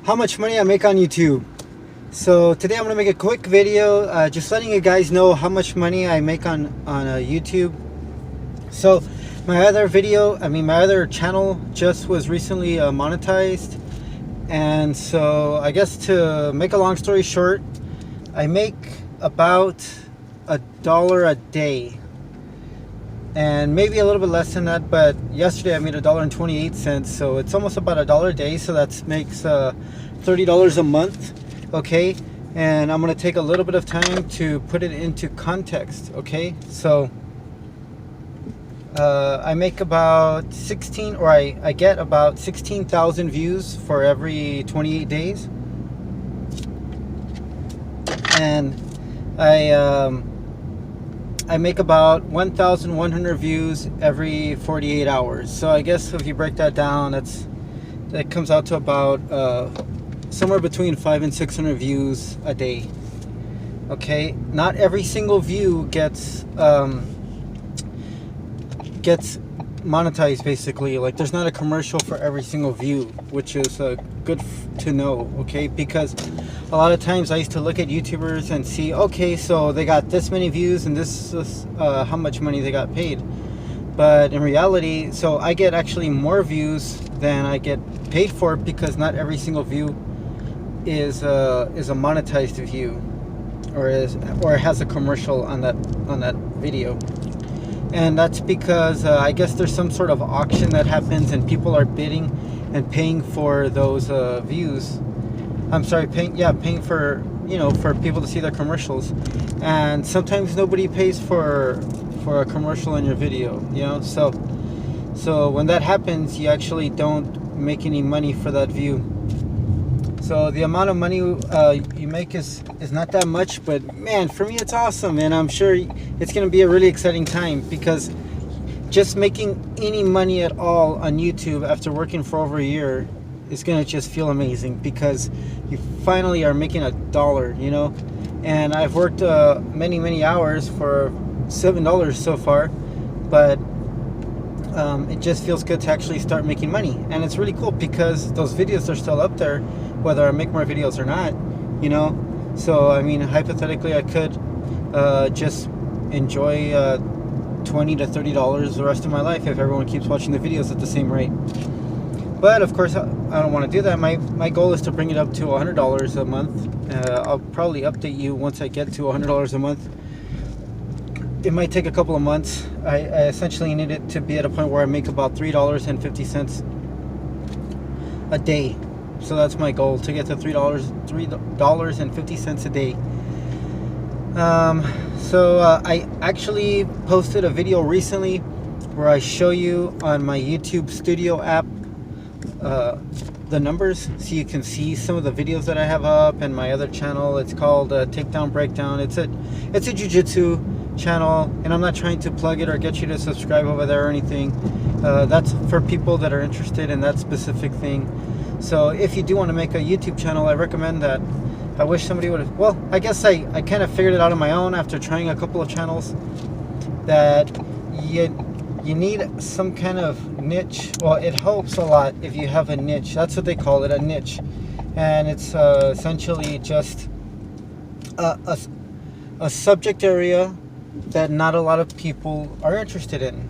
how much money I make on YouTube. So today I'm gonna make a quick video, just letting you guys know how much money I make on YouTube. So my other channel just was recently monetized, and so I guess to make a long story short, I make about $1 a day, and maybe a little bit less than that, but yesterday I made $1.28, so it's almost about $1 a day, so that makes $30 a month. Okay, and I'm gonna take a little bit of time to put it into context. Okay, so I make about I get about 16,000 views for every 28 days, and I make about 1,100 views every 48 hours. So I guess if you break that down, that comes out to about somewhere between 500 and 600 views a day. Okay, not every single view gets monetized. Basically, like, there's not a commercial for every single view, which is good to know. Okay, because a lot of times I used to look at YouTubers and see, okay, so they got this many views and this is how much money they got paid. But in reality, so I get actually more views than I get paid for, because not every single view is a monetized view, or has a commercial on that video. And that's because I guess there's some sort of auction that happens, and people are bidding and paying for those views. I'm sorry, paying for, for people to see their commercials. And sometimes nobody pays for a commercial in your video, so when that happens, you actually don't make any money for that view. So the amount of money you make is not that much, but man, for me it's awesome, and I'm sure it's going to be a really exciting time, because just making any money at all on YouTube after working for over a year is going to just feel amazing, because you finally are making $1, and I've worked many hours for $7 so far, but it just feels good to actually start making money. And it's really cool because those videos are still up there, whether I make more videos or not, so I mean, hypothetically, I could just enjoy $20 to $30 the rest of my life if everyone keeps watching the videos at the same rate. But of course, I don't want to do that. My goal is to bring it up to $100 a month. I'll probably update you once I get to $100 a month. It might take a couple of months. I essentially need it to be at a point where I make about $3.50 a day. So that's my goal, to get to $3.50 a day. So I actually posted a video recently where I show you on my YouTube Studio app the numbers, so you can see some of the videos that I have up. And my other channel, it's called Takedown Breakdown. It's a jiu-jitsu channel, and I'm not trying to plug it or get you to subscribe over there or anything. That's for people that are interested in that specific thing. So if you do want to make a YouTube channel, I recommend that. I wish somebody would have, well, I guess I kind of figured it out on my own after trying a couple of channels, that you need some kind of niche. Well, it helps a lot if you have a niche. That's what they call it, a niche. And it's essentially just a subject area that not a lot of people are interested in,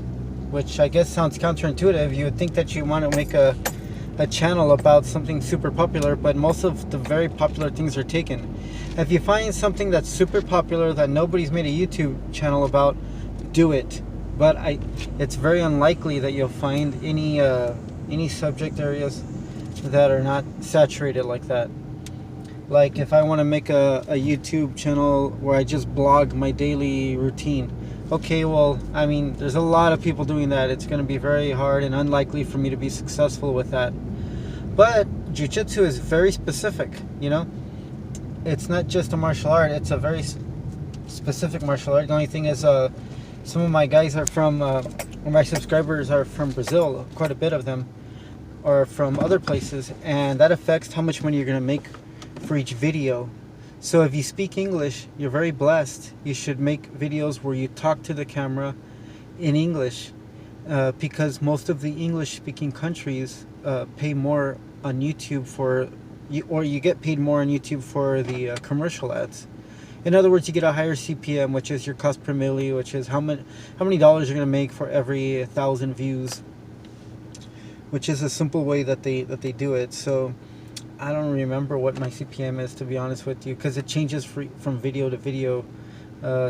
which I guess sounds counterintuitive. You would think that you want to make a channel about something super popular, but most of the very popular things are taken. If you find something that's super popular that nobody's made a YouTube channel about, do it. But it's very unlikely that you'll find any subject areas that are not saturated like that. Like, if I want to make a YouTube channel where I just blog my daily routine, okay, well, I mean, there's a lot of people doing that. It's going to be very hard and unlikely for me to be successful with that. But jiu-jitsu is very specific, It's not just a martial art. It's a very specific martial art. The only thing is, some of my guys are from, my subscribers are from Brazil. Quite a bit of them are from other places, and that affects how much money you're going to make for each video. So if you speak English, you're very blessed. You should make videos where you talk to the camera in English, because most of the English-speaking countries pay more on YouTube for you get paid more on YouTube for the commercial ads. In other words, you get a higher CPM, which is your cost per milli, which is how many dollars you're going to make for every 1,000 views, which is a simple way that they do it. So I don't remember what my CPM is, to be honest with you, because it changes from video to video.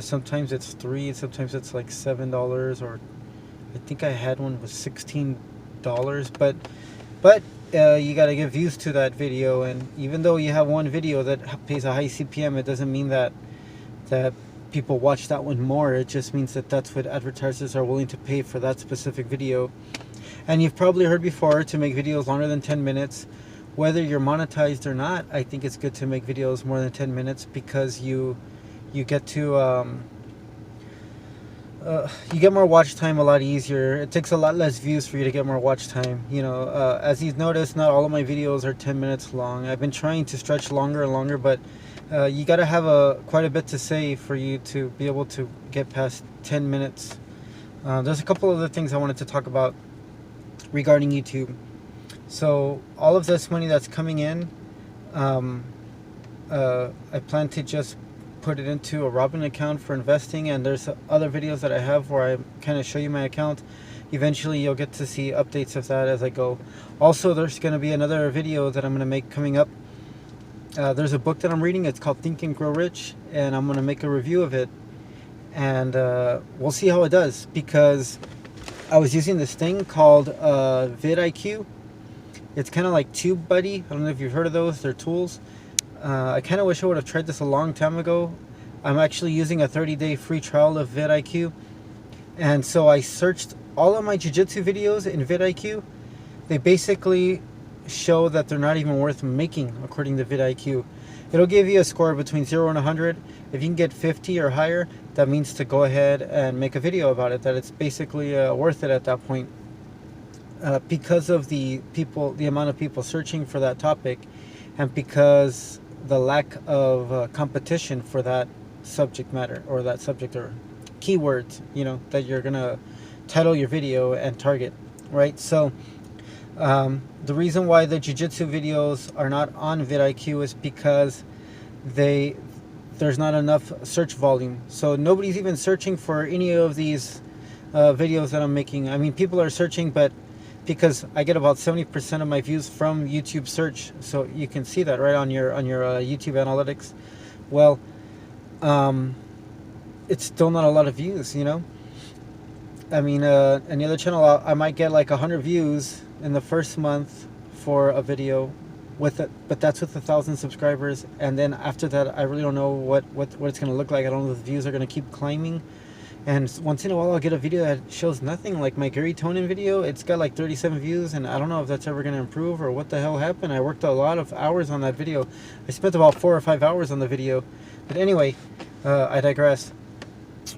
Sometimes it's $3, sometimes it's like $7, or I think I had one with $16. But you got to give views to that video, and even though you have one video that pays a high CPM, it doesn't mean that people watch that one more. It just means that that's what advertisers are willing to pay for that specific video. And you've probably heard before, to make videos longer than 10 minutes, whether you're monetized or not, I think it's good to make videos more than 10 minutes, because you get to you get more watch time a lot easier. It takes a lot less views for you to get more watch time. You know, as you've noticed, not all of my videos are 10 minutes long. I've been trying to stretch longer and longer, but you got to have quite a bit to say for you to be able to get past 10 minutes. There's a couple other things I wanted to talk about regarding YouTube. So all of this money that's coming in, I plan to just put it into a Robin account for investing, and there's other videos that I have where I kind of show you my account. Eventually you'll get to see updates of that as I go. Also, there's going to be another video that I'm going to make coming up. There's a book that I'm reading. It's called Think and Grow Rich, and I'm going to make a review of it, and we'll see how it does, because I was using this thing called vidIQ. It's kind of like TubeBuddy. I don't know if you've heard of those. They're tools. I kind of wish I would have tried this a long time ago. I'm actually using a 30-day free trial of vidIQ. And so I searched all of my jiu-jitsu videos in vidIQ. They basically show that they're not even worth making, according to vidIQ. It'll give you a score between 0 and 100. If you can get 50 or higher, that means to go ahead and make a video about it, that it's basically worth it at that point. Because of the amount of people searching for that topic, and because the lack of competition for that subject matter, or that subject, or keywords, you know, that you're gonna title your video and target, right? So the reason why the jiu-jitsu videos are not on vidIQ is because there's not enough search volume. So nobody's even searching for any of these videos that I'm making. I mean, people are searching, but because I get about 70% of my views from YouTube search, so you can see that right on your YouTube analytics. Well, it's still not a lot of views, you know. I mean, any other channel, I might get like 100 views in the first month for a video with it, but that's with 1,000 subscribers, and then after that, I really don't know what it's gonna look like. I don't know if the views are gonna keep climbing. And once in a while I'll get a video that shows nothing, like my Gary Tonin video. It's got like 37 views, and I don't know if that's ever going to improve or what the hell happened. I worked a lot of hours on that video. I spent about 4 or 5 hours on the video. But anyway, I digress.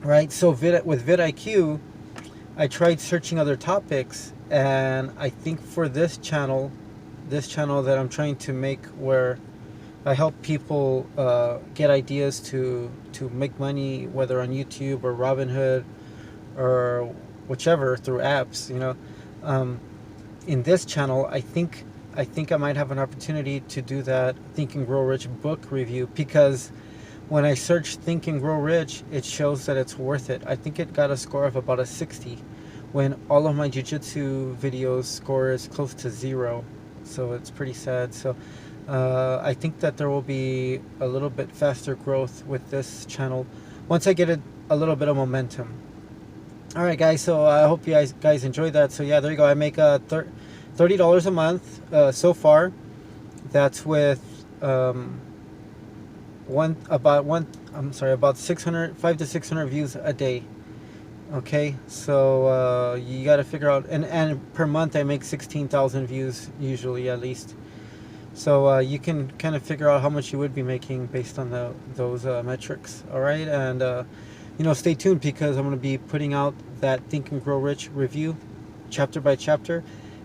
Right, so with vidIQ, I tried searching other topics, and I think for this channel that I'm trying to make, where I help people get ideas to make money, whether on YouTube or Robinhood or whichever, through apps, you know. In this channel, I think I might have an opportunity to do that Think and Grow Rich book review, because when I search Think and Grow Rich, it shows that it's worth it. I think it got a score of about a 60, when all of my jiu-jitsu videos score is close to 0. So it's pretty sad. So I think that there will be a little bit faster growth with this channel once I get a little bit of momentum. Alright guys, so I hope you guys enjoyed that. So yeah, there you go. I make $30 a month so far. That's with about 5 to 600 views a day. Okay, so you got to figure out, and per month I make 16,000 views usually, at least. So you can kind of figure out how much you would be making based on those metrics. All right, and you know, stay tuned, because I'm going to be putting out that Think and Grow Rich review, chapter by chapter,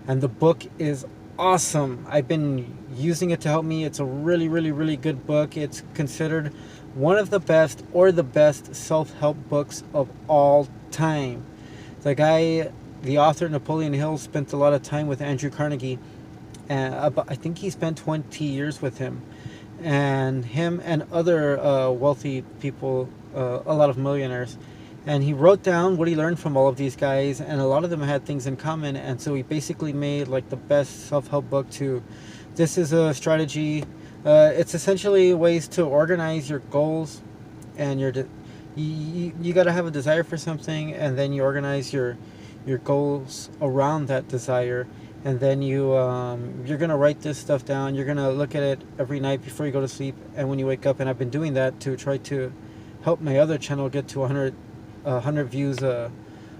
and the book is awesome. I've been using it to help me. It's a really, really, really good book. It's considered one of the best, or the best, self-help books of all time. The author Napoleon Hill spent a lot of time with Andrew Carnegie, and I think he spent 20 years with him, and him and other wealthy people, a lot of millionaires. And he wrote down what he learned from all of these guys, and a lot of them had things in common. And so he basically made like the best self-help book to. This is a strategy. It's essentially ways to organize your goals, and you got to have a desire for something, and then you organize your goals around that desire, and then you're gonna write this stuff down. You're gonna look at it every night before you go to sleep, and when you wake up. And I've been doing that to try to help my other channel get to 100 views a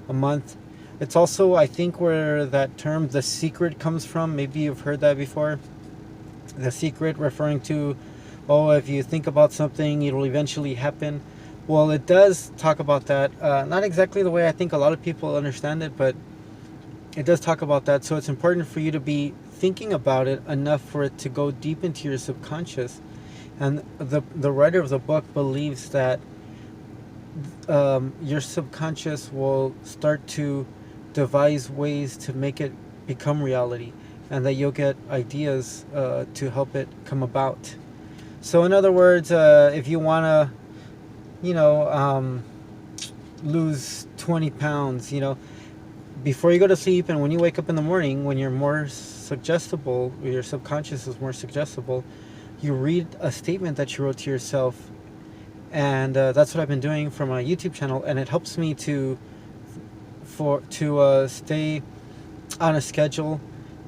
month. It's also, I think, where that term "The Secret" comes from. Maybe you've heard that before. The Secret, referring to, oh, if you think about something, it'll eventually happen. Well, it does talk about that. Not exactly the way I think a lot of people understand it, but it does talk about that. So it's important for you to be thinking about it enough for it to go deep into your subconscious. And the writer of the book believes that your subconscious will start to devise ways to make it become reality, and that you'll get ideas to help it come about. So in other words, if you want to, lose 20 pounds, before you go to sleep and when you wake up in the morning, when you're more suggestible, your subconscious is more suggestible, you read a statement that you wrote to yourself. And that's what I've been doing for my YouTube channel, and it helps me to stay on a schedule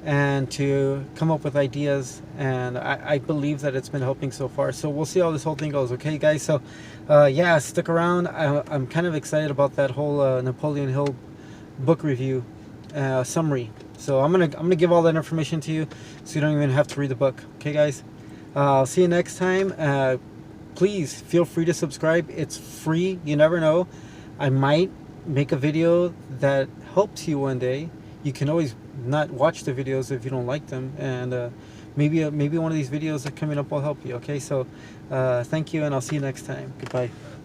and to come up with ideas. And I believe that it's been helping so far. So we'll see how this whole thing goes. Okay, guys. So yeah, stick around. I'm kind of excited about that whole Napoleon Hill book review summary. So I'm gonna give all that information to you, so you don't even have to read the book. Okay, guys. I'll see you next time. Please feel free to subscribe. It's free. You never know. I might make a video that helps you one day. You can always not watch the videos if you don't like them, and maybe one of these videos that are coming up will help you. Okay, so thank you, and I'll see you next time. Goodbye.